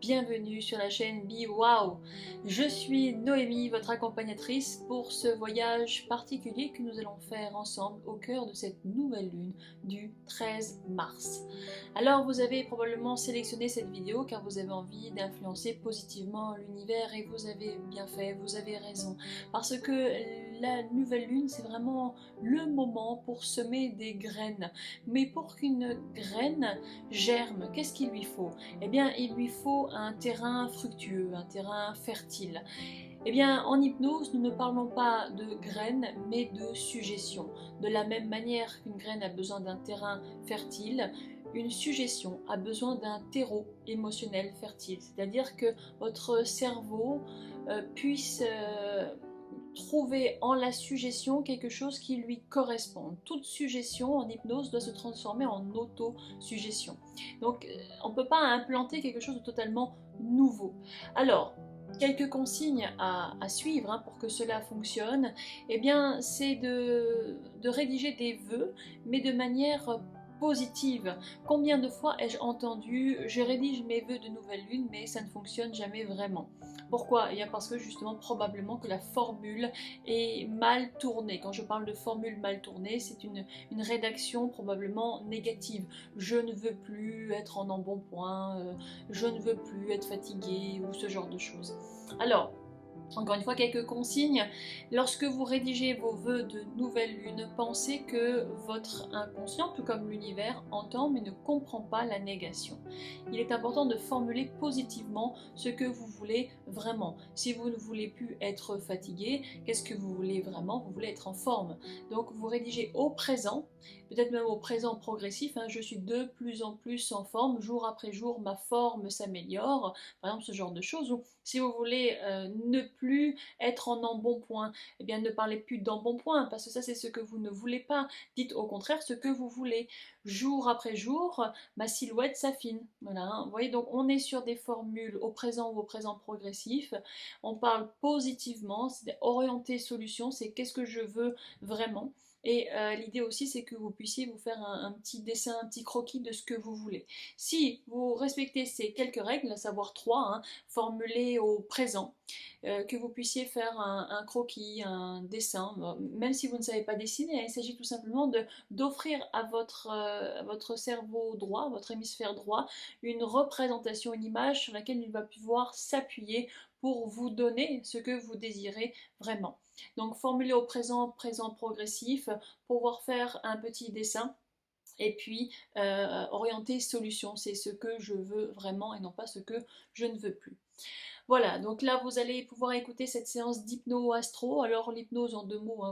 bienvenue sur la chaîne Be Wow. Je suis Noémie, votre accompagnatrice pour ce voyage particulier que nous allons faire ensemble au cœur de cette nouvelle lune du 13 mars. Alors vous avez probablement sélectionné cette vidéo car vous avez envie d'influencer positivement l'univers et vous avez bien fait, vous avez raison. Parce que la nouvelle lune c'est vraiment le moment pour semer des graines. Mais pour qu'une graine germe, qu'est-ce qu'il lui faut? Eh bien, il lui faut un terrain fructueux, un terrain fertile. Eh bien, en hypnose, nous ne parlons pas de graines, mais de suggestions. De la même manière qu'une graine a besoin d'un terrain fertile, une suggestion a besoin d'un terreau émotionnel fertile. C'est-à-dire que votre cerveau puisse trouver en la suggestion quelque chose qui lui corresponde. Toute suggestion en hypnose doit se transformer en auto-suggestion. Donc on ne peut pas implanter quelque chose de totalement nouveau. Alors, quelques consignes à suivre pour que cela fonctionne, eh bien c'est de rédiger des vœux, mais de manière positive. Combien de fois ai-je entendu « je rédige mes vœux de nouvelle lune mais ça ne fonctionne jamais vraiment ». Pourquoi? Eh bien parce que justement probablement que la formule est mal tournée. Quand je parle de formule mal tournée, c'est une rédaction probablement négative. Je ne veux plus être en embonpoint, je ne veux plus être fatiguée ou ce genre de choses. Alors, encore une fois, quelques consignes. Lorsque vous rédigez vos vœux de nouvelle lune, pensez que votre inconscient, tout comme l'univers, entend mais ne comprend pas la négation. Il est important de formuler positivement ce que vous voulez vraiment. Si vous ne voulez plus être fatigué, qu'est-ce que vous voulez vraiment? Vous voulez être en forme. Donc vous rédigez au présent, peut-être même au présent progressif, je suis de plus en plus en forme, jour après jour ma forme s'améliore, par exemple ce genre de choses. Ou si vous voulez ne plus être en embonpoint, eh bien ne parlez plus d'embonpoint parce que ça c'est ce que vous ne voulez pas. Dites au contraire ce que vous voulez. Jour après jour, ma silhouette s'affine. Voilà, vous voyez, donc on est sur des formules au présent ou au présent progressif. On parle positivement, c'est orienter solution, c'est qu'est-ce que je veux vraiment. Et l'idée aussi, c'est que vous puissiez vous faire un petit dessin, un petit croquis de ce que vous voulez. Si vous respectez ces quelques règles, à savoir 3, formulées au présent, que vous puissiez faire un croquis, un dessin, même si vous ne savez pas dessiner, il s'agit tout simplement d'offrir à votre cerveau droit, votre hémisphère droit, une représentation, une image sur laquelle il va pouvoir s'appuyer pour vous donner ce que vous désirez vraiment. Donc formuler au présent, présent progressif, pouvoir faire un petit dessin et puis orienter solution, c'est ce que je veux vraiment et non pas ce que je ne veux plus. Voilà, donc là vous allez pouvoir écouter cette séance d'hypno-astro. Alors l'hypnose en 2 mots,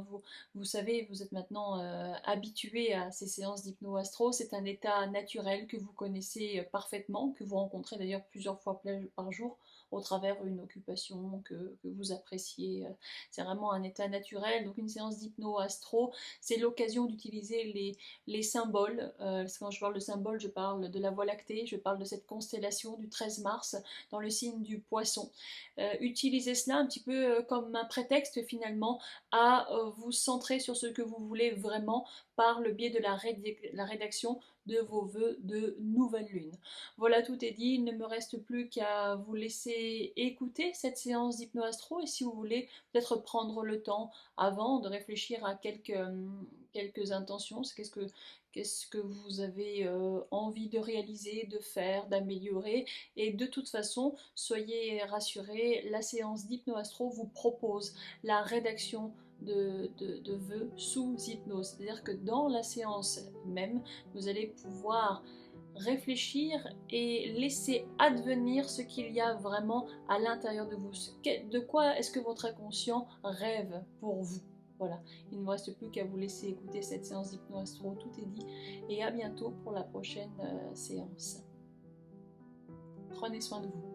vous savez, vous êtes maintenant habitué à ces séances d'hypno-astro. C'est un état naturel que vous connaissez parfaitement, que vous rencontrez d'ailleurs plusieurs fois par jour au travers une occupation que vous appréciez. C'est vraiment un état naturel. Donc une séance d'hypno-astro, c'est l'occasion d'utiliser les symboles. Quand je parle de symboles, je parle de la Voie lactée, je parle de cette constellation du 13 mars dans le signe du Poisson. Utilisez cela un petit peu comme un prétexte finalement à vous centrer sur ce que vous voulez vraiment par le biais de la rédaction de vos vœux de nouvelle lune. Voilà, tout est dit, il ne me reste plus qu'à vous laisser écouter cette séance d'hypno-astro et si vous voulez peut-être prendre le temps avant de réfléchir à quelques intentions, qu'est-ce que vous avez envie de réaliser, de faire, d'améliorer. Et de toute façon, soyez rassurés, la séance d'hypno-astro vous propose la rédaction de vœux sous hypnose. C'est-à-dire que dans la séance même, vous allez pouvoir réfléchir et laisser advenir ce qu'il y a vraiment à l'intérieur de vous. De quoi est-ce que votre inconscient rêve pour vous? Voilà, il ne me reste plus qu'à vous laisser écouter cette séance d'hypno-astro, tout est dit, et à bientôt pour la prochaine séance. Prenez soin de vous.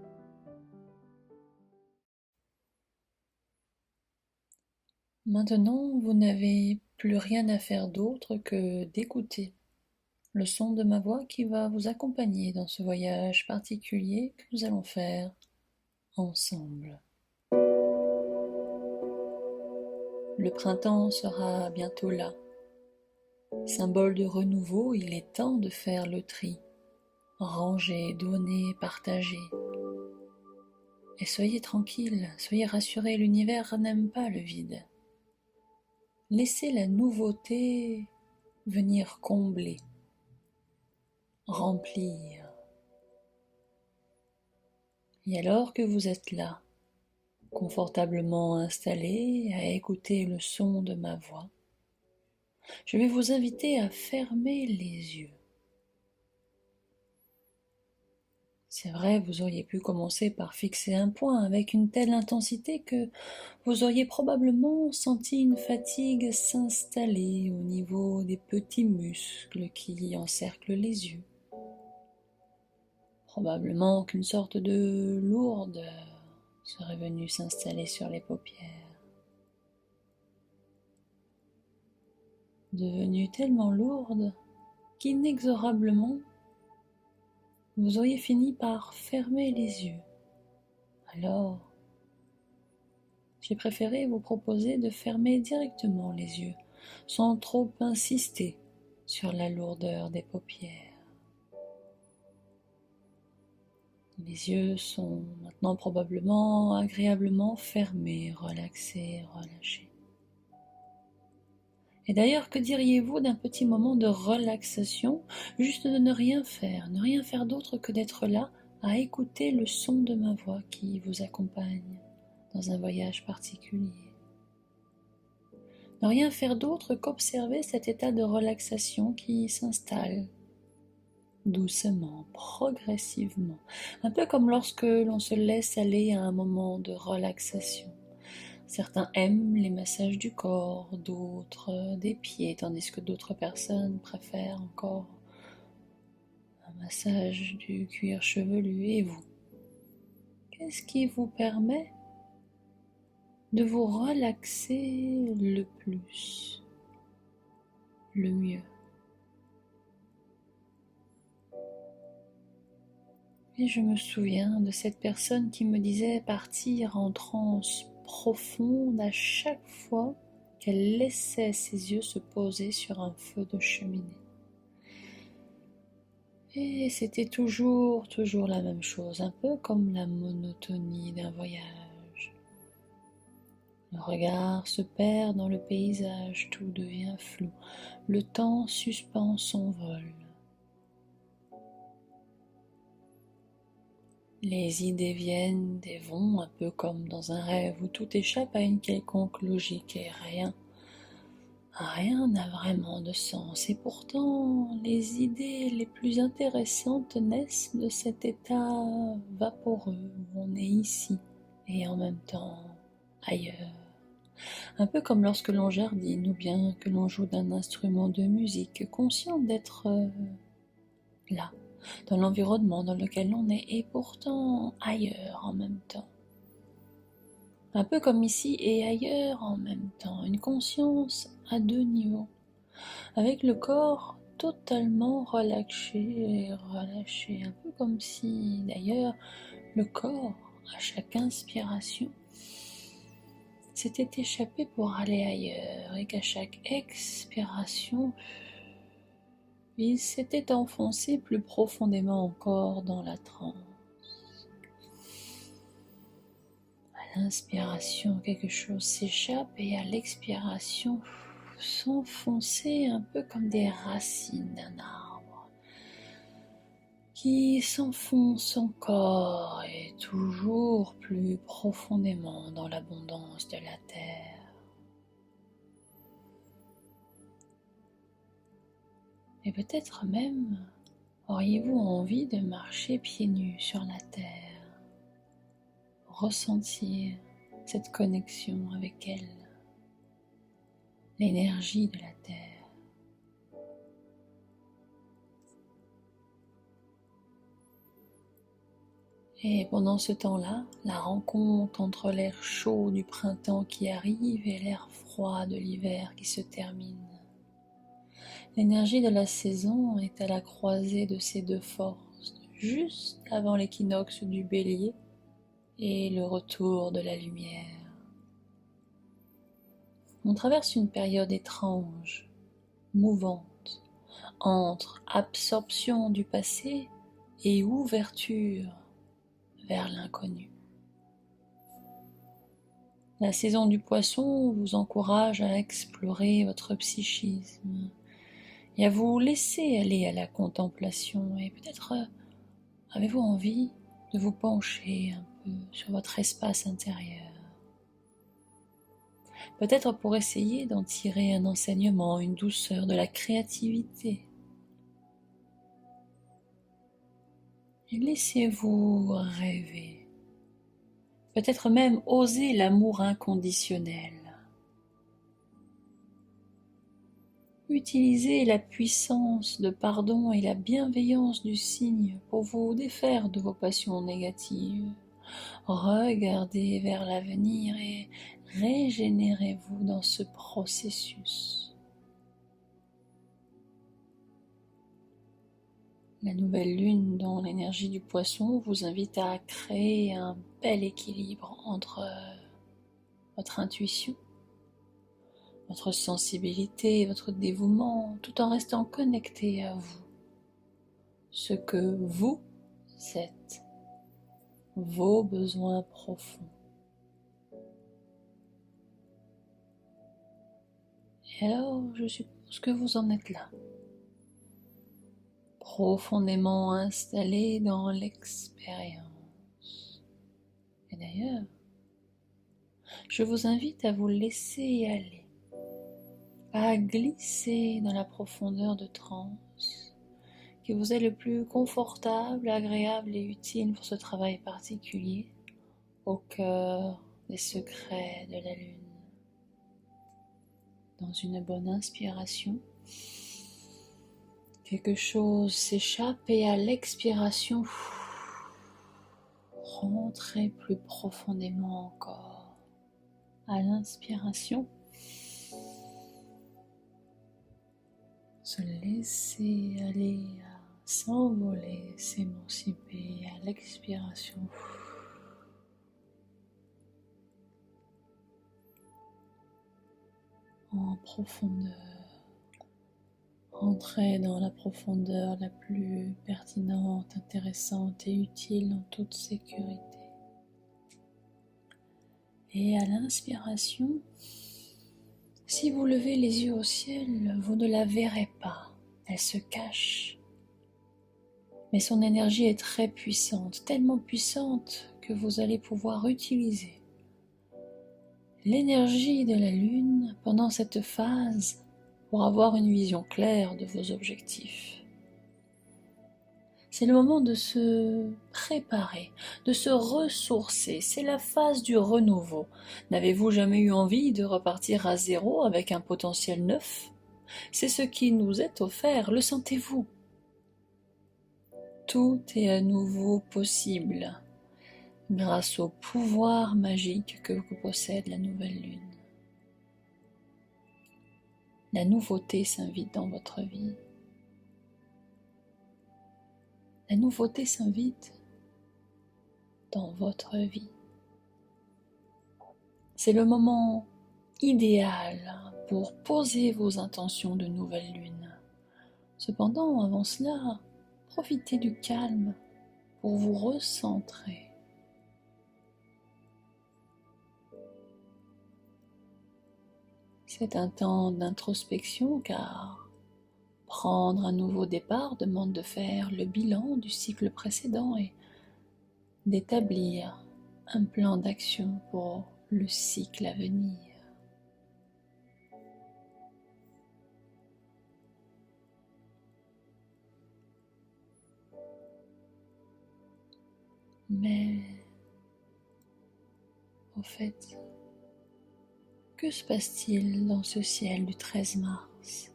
Maintenant, vous n'avez plus rien à faire d'autre que d'écouter le son de ma voix qui va vous accompagner dans ce voyage particulier que nous allons faire ensemble. Le printemps sera bientôt là. Symbole de renouveau, il est temps de faire le tri. Ranger, donner, partager. Et soyez tranquille, soyez rassurés, l'univers n'aime pas le vide. Laissez la nouveauté venir combler, remplir. Et alors que vous êtes là, confortablement installé, à écouter le son de ma voix, je vais vous inviter à fermer les yeux. C'est vrai, vous auriez pu commencer par fixer un point avec une telle intensité que vous auriez probablement senti une fatigue s'installer au niveau des petits muscles qui encerclent les yeux. Probablement qu'une sorte de lourdeur serait venue s'installer sur les paupières. Devenue tellement lourde qu'inexorablement, vous auriez fini par fermer les yeux. Alors, j'ai préféré vous proposer de fermer directement les yeux, sans trop insister sur la lourdeur des paupières. Les yeux sont maintenant probablement agréablement fermés, relaxés, relâchés. Et d'ailleurs, que diriez-vous d'un petit moment de relaxation, juste de ne rien faire d'autre que d'être là, à écouter le son de ma voix qui vous accompagne dans un voyage particulier. Ne rien faire d'autre qu'observer cet état de relaxation qui s'installe doucement, progressivement, un peu comme lorsque l'on se laisse aller à un moment de relaxation. Certains aiment les massages du corps, d'autres des pieds, tandis que d'autres personnes préfèrent encore un massage du cuir chevelu. Et vous, qu'est-ce qui vous permet de vous relaxer le plus, le mieux? Et je me souviens de cette personne qui me disait partir en transe profonde à chaque fois qu'elle laissait ses yeux se poser sur un feu de cheminée. Et c'était toujours la même chose, un peu comme la monotonie d'un voyage. Le regard se perd dans le paysage, tout devient flou, le temps suspend son vol. Les idées viennent et vont, un peu comme dans un rêve où tout échappe à une quelconque logique et rien n'a vraiment de sens. Et pourtant, les idées les plus intéressantes naissent de cet état vaporeux où on est ici et en même temps ailleurs. Un peu comme lorsque l'on jardine ou bien que l'on joue d'un instrument de musique, conscient d'être là, dans l'environnement dans lequel on est, et pourtant ailleurs en même temps. Un peu comme ici et ailleurs en même temps, une conscience à deux niveaux, avec le corps totalement relâché, un peu comme si d'ailleurs le corps, à chaque inspiration, s'était échappé pour aller ailleurs, et qu'à chaque expiration, il s'était enfoncé plus profondément encore dans la transe. À l'inspiration, quelque chose s'échappe et à l'expiration, s'enfoncer un peu comme des racines d'un arbre qui s'enfonce encore et toujours plus profondément dans l'abondance de la terre. Et peut-être même auriez-vous envie de marcher pieds nus sur la terre, ressentir cette connexion avec elle, l'énergie de la terre. Et pendant ce temps-là, la rencontre entre l'air chaud du printemps qui arrive et l'air froid de l'hiver qui se termine. L'énergie de la saison est à la croisée de ces deux forces, juste avant l'équinoxe du Bélier et le retour de la lumière. On traverse une période étrange, mouvante, entre absorption du passé et ouverture vers l'inconnu. La saison du poisson vous encourage à explorer votre psychisme et à vous laisser aller à la contemplation. Et peut-être avez-vous envie de vous pencher un peu sur votre espace intérieur. Peut-être pour essayer d'en tirer un enseignement, une douceur, de la créativité. Et laissez-vous rêver. Peut-être même oser l'amour inconditionnel. Utilisez la puissance de pardon et la bienveillance du cygne pour vous défaire de vos passions négatives. Regardez vers l'avenir et régénérez-vous dans ce processus. La nouvelle lune dans l'énergie du poisson vous invite à créer un bel équilibre entre votre intuition, votre sensibilité, votre dévouement, tout en restant connecté à vous. Ce que vous êtes, vos besoins profonds. Et alors, je suppose que vous en êtes là, profondément installé dans l'expérience. Et d'ailleurs, je vous invite à vous laisser aller, à glisser dans la profondeur de transe qui vous est le plus confortable, agréable et utile pour ce travail particulier, au cœur des secrets de la lune. Dans une bonne inspiration, quelque chose s'échappe et à l'expiration, rentrez plus profondément encore. À l'inspiration, se laisser aller à s'envoler, s'émanciper. À l'expiration, en profondeur. Entrez dans la profondeur la plus pertinente, intéressante et utile en toute sécurité. Et à l'inspiration, si vous levez les yeux au ciel, vous ne la verrez pas, elle se cache. Mais son énergie est très puissante, tellement puissante que vous allez pouvoir utiliser l'énergie de la lune pendant cette phase pour avoir une vision claire de vos objectifs. C'est le moment de se préparer, de se ressourcer, c'est la phase du renouveau. N'avez-vous jamais eu envie de repartir à zéro avec un potentiel neuf ? C'est ce qui nous est offert, le sentez-vous ? Tout est à nouveau possible grâce au pouvoir magique que possède la nouvelle lune. La nouveauté s'invite dans votre vie. La nouveauté s'invite dans votre vie. C'est le moment idéal pour poser vos intentions de nouvelle lune. Cependant, avant cela, profitez du calme pour vous recentrer. C'est un temps d'introspection car prendre un nouveau départ demande de faire le bilan du cycle précédent et d'établir un plan d'action pour le cycle à venir. Mais, au fait, que se passe-t-il dans ce ciel du 13 mars ?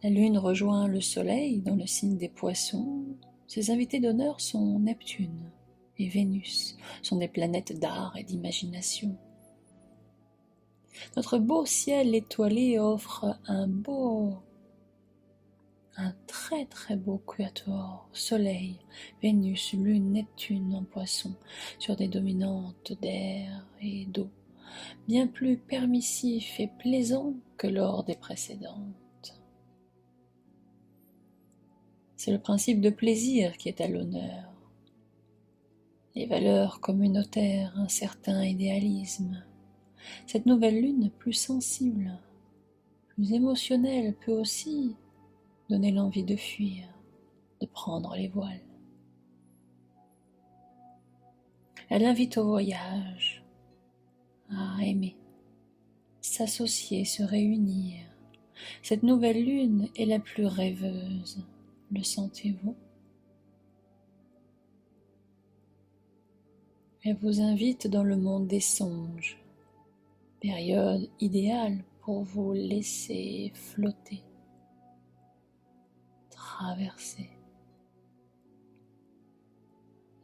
La lune rejoint le soleil dans le signe des poissons. Ses invités d'honneur sont Neptune et Vénus, sont des planètes d'art et d'imagination. Notre beau ciel étoilé offre un très très beau quatuor, Soleil, Vénus, Lune, Neptune en poisson, sur des dominantes d'air et d'eau, bien plus permissif et plaisant que lors des précédentes. C'est le principe de plaisir qui est à l'honneur. Les valeurs communautaires, un certain idéalisme, Cette nouvelle lune plus sensible, plus émotionnelle peut aussi donner l'envie de fuir, de prendre les voiles. Elle invite au voyage, à aimer, s'associer, se réunir. Cette nouvelle lune est la plus rêveuse, le sentez-vous? Elle vous invite dans le monde des songes, période idéale pour vous laisser flotter, traverser.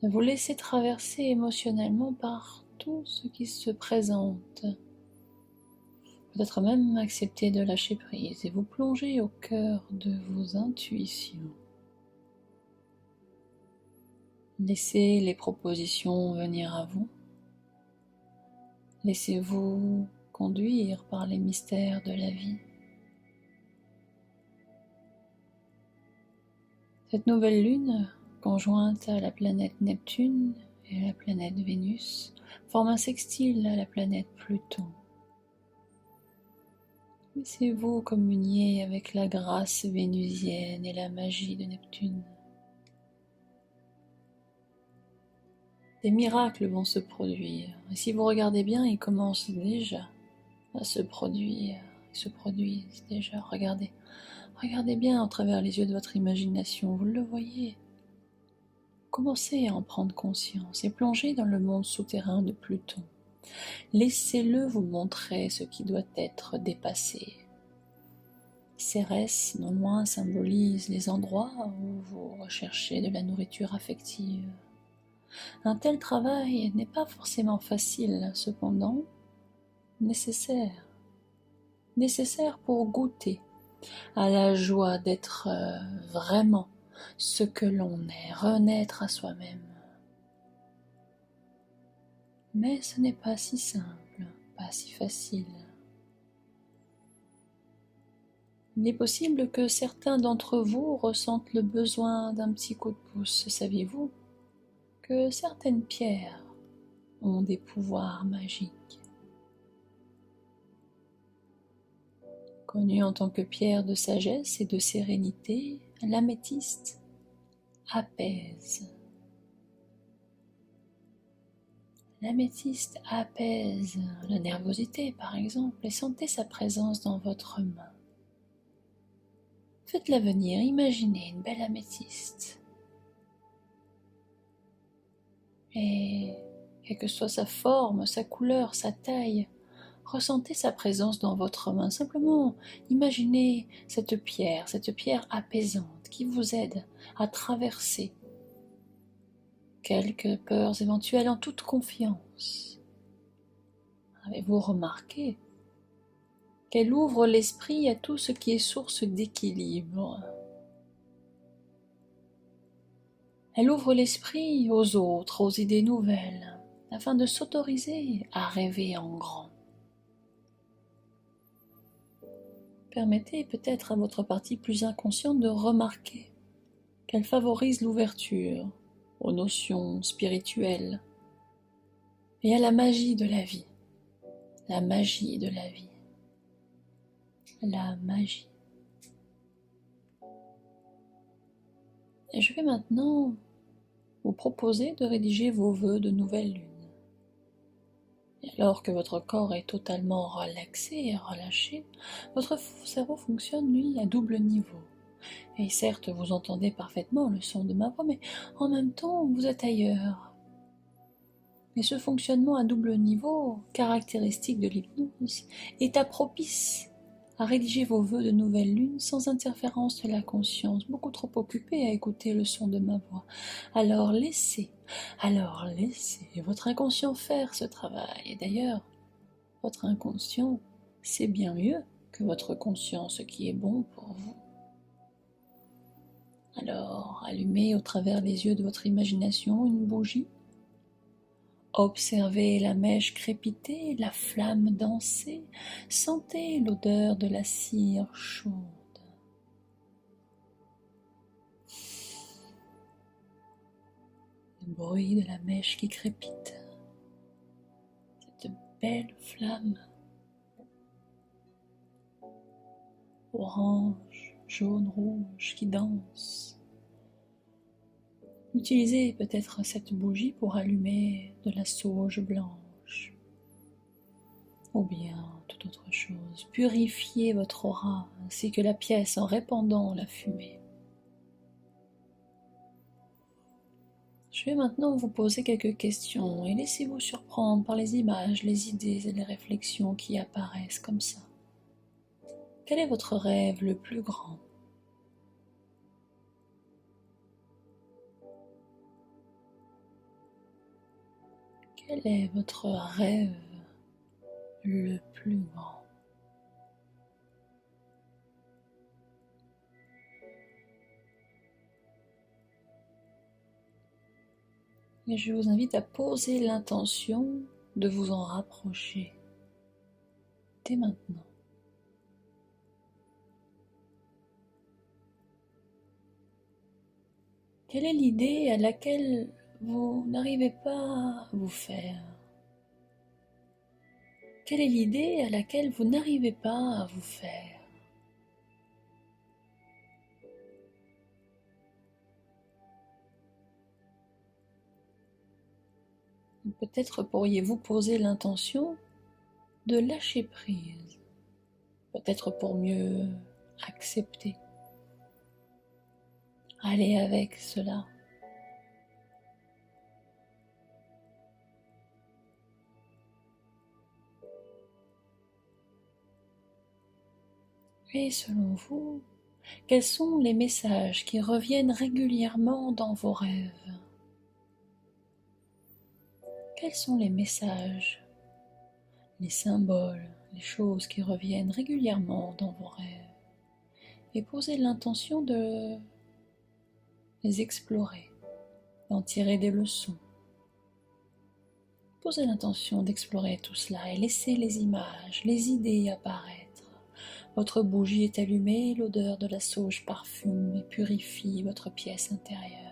Vous laisser traverser émotionnellement par tout ce qui se présente. Peut-être même accepter de lâcher prise et vous plonger au cœur de vos intuitions. Laissez les propositions venir à vous. Laissez-vous conduire par les mystères de la vie. Cette nouvelle lune, conjointe à la planète Neptune et à la planète Vénus, forme un sextile à la planète Pluton. Laissez-vous communier avec la grâce vénusienne et la magie de Neptune. Des miracles vont se produire, et si vous regardez bien, ils commencent déjà à se produire, ils se produisent déjà. Regardez bien à travers les yeux de votre imagination, vous le voyez. Commencez à en prendre conscience et plongez dans le monde souterrain de Pluton. Laissez-le vous montrer ce qui doit être dépassé. Cérès, non loin, symbolise les endroits où vous recherchez de la nourriture affective. Un tel travail n'est pas forcément facile, cependant nécessaire. Nécessaire pour goûter à la joie d'être vraiment ce que l'on est, renaître à soi-même. Mais ce n'est pas si simple, pas si facile. Il est possible que certains d'entre vous ressentent le besoin d'un petit coup de pouce. Saviez-vous que certaines pierres ont des pouvoirs magiques? Connue en tant que pierre de sagesse et de sérénité, l'améthyste apaise. L'améthyste apaise la nervosité, par exemple, et sentez sa présence dans votre main. Faites-la venir, imaginez une belle améthyste. Et quelle que soit sa forme, sa couleur, sa taille, ressentez sa présence dans votre main. Simplement, imaginez cette pierre apaisante qui vous aide à traverser quelques peurs éventuelles en toute confiance. Avez-vous remarqué qu'elle ouvre l'esprit à tout ce qui est source d'équilibre? Elle ouvre l'esprit aux autres, aux idées nouvelles, afin de s'autoriser à rêver en grand. Permettez peut-être à votre partie plus inconsciente de remarquer qu'elle favorise l'ouverture aux notions spirituelles et à la magie de la vie. La magie de la vie. La magie. Et je vais maintenant vous proposer de rédiger vos vœux de nouvelle lune. Et alors que votre corps est totalement relaxé et relâché, votre cerveau fonctionne, lui, à double niveau. Et certes, vous entendez parfaitement le son de ma voix, mais en même temps, vous êtes ailleurs. Et ce fonctionnement à double niveau, caractéristique de l'hypnose, est propice à rédiger vos vœux de nouvelle lune sans interférence de la conscience, beaucoup trop occupé à écouter le son de ma voix. Alors laissez votre inconscient faire ce travail. Et d'ailleurs, votre inconscient sait bien mieux que votre conscient ce qui est bon pour vous. Alors, allumez au travers les yeux de votre imagination une bougie. Observez la mèche crépiter, la flamme danser, sentez l'odeur de la cire chaude. Le bruit de la mèche qui crépite, cette belle flamme orange, jaune, rouge qui danse. Utilisez peut-être cette bougie pour allumer de la sauge blanche ou bien toute autre chose. Purifiez votre aura ainsi que la pièce en répandant la fumée. Je vais maintenant vous poser quelques questions et laissez-vous surprendre par les images, les idées et les réflexions qui apparaissent comme ça. Quel est votre rêve le plus grand ? Quel est votre rêve le plus grand ? Et je vous invite à poser l'intention de vous en rapprocher dès maintenant. Quelle est l'idée à laquelle vous n'arrivez pas à vous faire ? Quelle est l'idée à laquelle vous n'arrivez pas à vous faire ? Peut-être pourriez-vous poser l'intention de lâcher prise, peut-être pour mieux accepter. Allez avec cela. Et selon vous, quels sont les messages qui reviennent régulièrement dans vos rêves ? Quels sont les messages, les symboles, les choses qui reviennent régulièrement dans vos rêves ? Et posez l'intention de les explorer, d'en tirer des leçons. Posez l'intention d'explorer tout cela et laissez les images, les idées apparaître. Votre bougie est allumée, l'odeur de la sauge parfume et purifie votre pièce intérieure.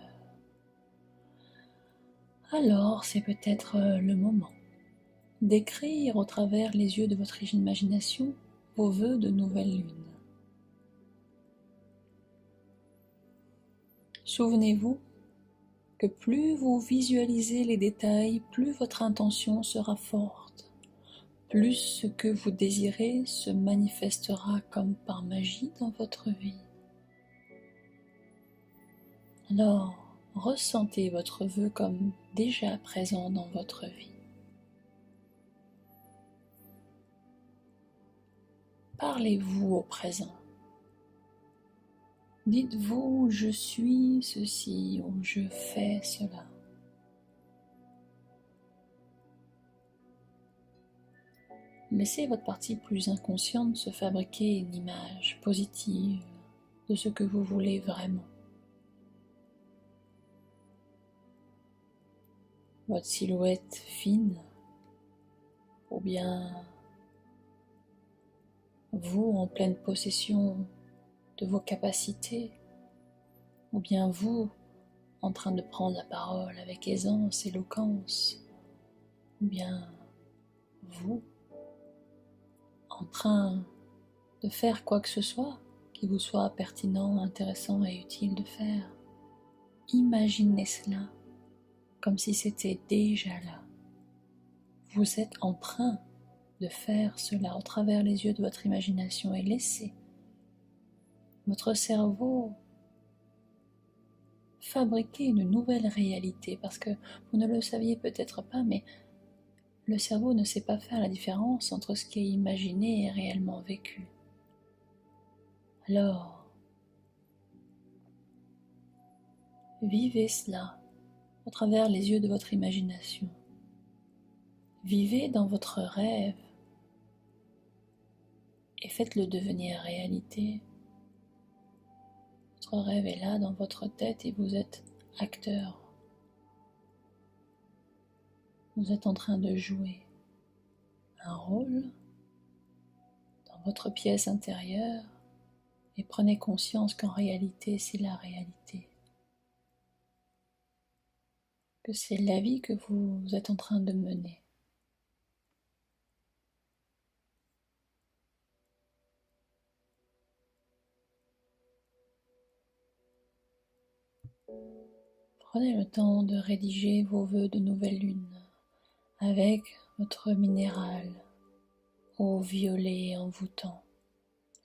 Alors, c'est peut-être le moment d'écrire au travers les yeux de votre imagination vos vœux de nouvelle lune. Souvenez-vous que plus vous visualisez les détails, plus votre intention sera forte, plus ce que vous désirez se manifestera comme par magie dans votre vie. Alors, ressentez votre vœu comme déjà présent dans votre vie. Parlez-vous au présent. Dites-vous « je suis ceci » ou « je fais cela ». Laissez votre partie plus inconsciente se fabriquer une image positive de ce que vous voulez vraiment. Votre silhouette fine, ou bien vous en pleine possession de vos capacités, ou bien vous en train de prendre la parole avec aisance, éloquence, ou bien vous en train de faire quoi que ce soit qui vous soit pertinent, intéressant et utile de faire. Imaginez cela comme si c'était déjà là. Vous êtes en train de faire cela au travers les yeux de votre imagination et laissez votre cerveau fabriquer une nouvelle réalité parce que vous ne le saviez peut-être pas, mais le cerveau ne sait pas faire la différence entre ce qui est imaginé et réellement vécu. Alors, vivez cela au travers les yeux de votre imagination. Vivez dans votre rêve et faites-le devenir réalité. Votre rêve est là dans votre tête et vous êtes acteur. Vous êtes en train de jouer un rôle dans votre pièce intérieure et prenez conscience qu'en réalité, c'est la réalité. Que c'est la vie que vous êtes en train de mener. Prenez le temps de rédiger vos vœux de nouvelle lune avec votre minéral au violet envoûtant,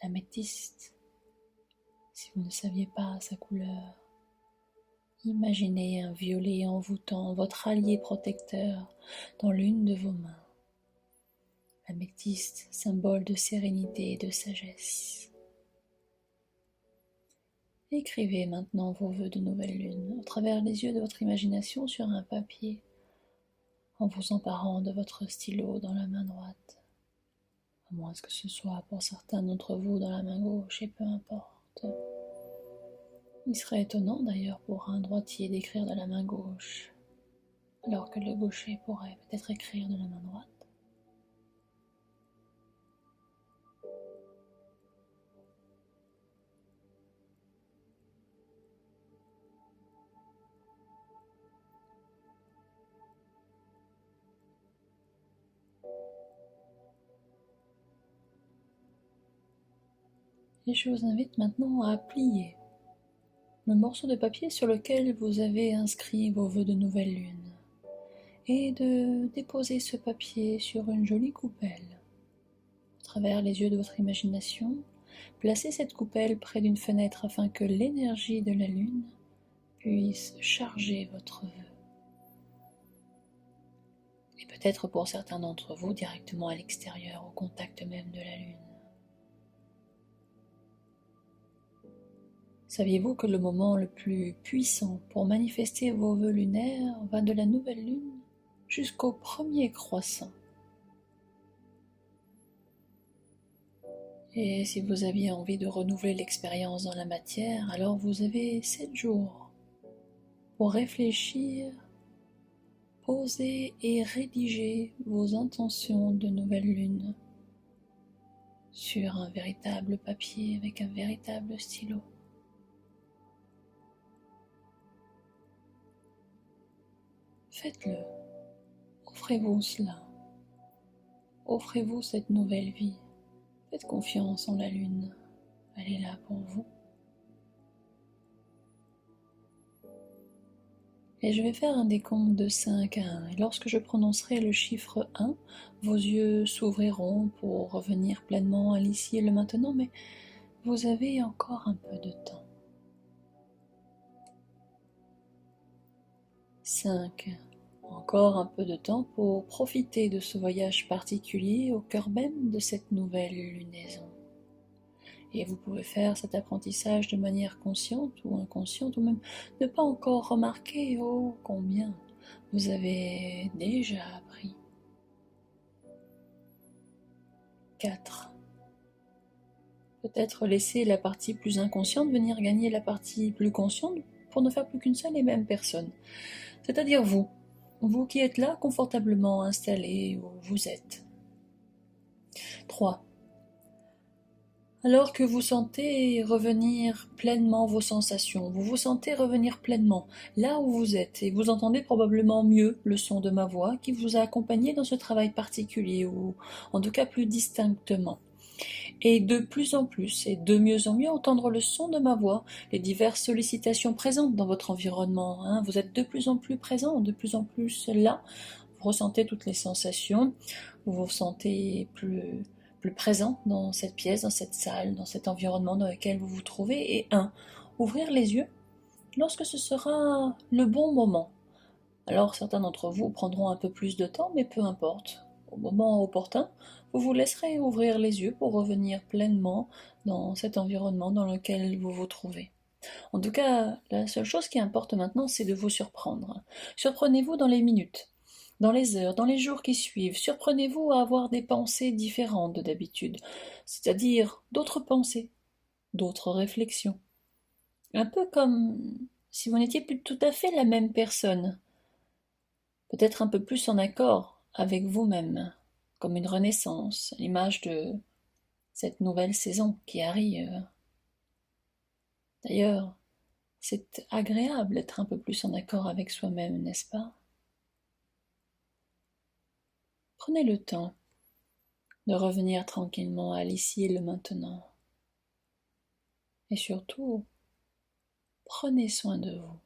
l'améthyste. Si vous ne saviez pas sa couleur, imaginez un violet envoûtant, votre allié protecteur, dans l'une de vos mains. L'améthyste, symbole de sérénité et de sagesse. Écrivez maintenant vos vœux de nouvelle lune à travers les yeux de votre imagination sur un papier, en vous emparant de votre stylo dans la main droite, à moins que ce soit pour certains d'entre vous dans la main gauche, et peu importe. Il serait étonnant d'ailleurs pour un droitier d'écrire de la main gauche, alors que le gaucher pourrait peut-être écrire de la main droite. Et je vous invite maintenant à plier le morceau de papier sur lequel vous avez inscrit vos vœux de nouvelle lune et de déposer ce papier sur une jolie coupelle. À travers les yeux de votre imagination, placez cette coupelle près d'une fenêtre afin que l'énergie de la lune puisse charger votre vœu. Et peut-être pour certains d'entre vous directement à l'extérieur, au contact même de la lune. Saviez-vous que le moment le plus puissant pour manifester vos vœux lunaires va de la nouvelle lune jusqu'au premier croissant? Et si vous aviez envie de renouveler l'expérience dans la matière, alors vous avez 7 jours pour réfléchir, poser et rédiger vos intentions de nouvelle lune sur un véritable papier avec un véritable stylo. Faites-le, offrez-vous cela, offrez-vous cette nouvelle vie, faites confiance en la lune, elle est là pour vous. Et je vais faire un décompte de 5 à 1, et lorsque je prononcerai le chiffre 1, vos yeux s'ouvriront pour revenir pleinement à l'ici et le maintenant, mais vous avez encore un peu de temps. 5. Encore un peu de temps pour profiter de ce voyage particulier au cœur même de cette nouvelle lunaison. Et vous pouvez faire cet apprentissage de manière consciente ou inconsciente, ou même ne pas encore remarquer combien vous avez déjà appris. 4. Peut-être laisser la partie plus inconsciente venir gagner la partie plus consciente pour ne faire plus qu'une seule et même personne. C'est-à-dire vous qui êtes là confortablement installé où vous êtes. 3. Alors que vous sentez revenir pleinement vos sensations, vous vous sentez revenir pleinement là où vous êtes, et vous entendez probablement mieux le son de ma voix qui vous a accompagné dans ce travail particulier, ou en tout cas plus distinctement. Et de plus en plus, et de mieux en mieux, entendre le son de ma voix, les diverses sollicitations présentes dans votre environnement. Vous êtes de plus en plus présent, de plus en plus là, vous ressentez toutes les sensations, vous vous sentez plus présent dans cette pièce, dans cette salle, dans cet environnement dans lequel vous vous trouvez. Et ouvrir les yeux lorsque ce sera le bon moment. Alors certains d'entre vous prendront un peu plus de temps, mais peu importe. Au moment opportun, vous vous laisserez ouvrir les yeux pour revenir pleinement dans cet environnement dans lequel vous vous trouvez. En tout cas, la seule chose qui importe maintenant, c'est de vous surprendre. Surprenez-vous dans les minutes, dans les heures, dans les jours qui suivent. Surprenez-vous à avoir des pensées différentes de d'habitude, c'est-à-dire d'autres pensées, d'autres réflexions. Un peu comme si vous n'étiez plus tout à fait la même personne, peut-être un peu plus en accord avec vous-même, comme une renaissance, à l'image de cette nouvelle saison qui arrive. D'ailleurs, c'est agréable d'être un peu plus en accord avec soi-même, n'est-ce pas? Prenez le temps de revenir tranquillement à l'ici et le maintenant. Et surtout, prenez soin de vous.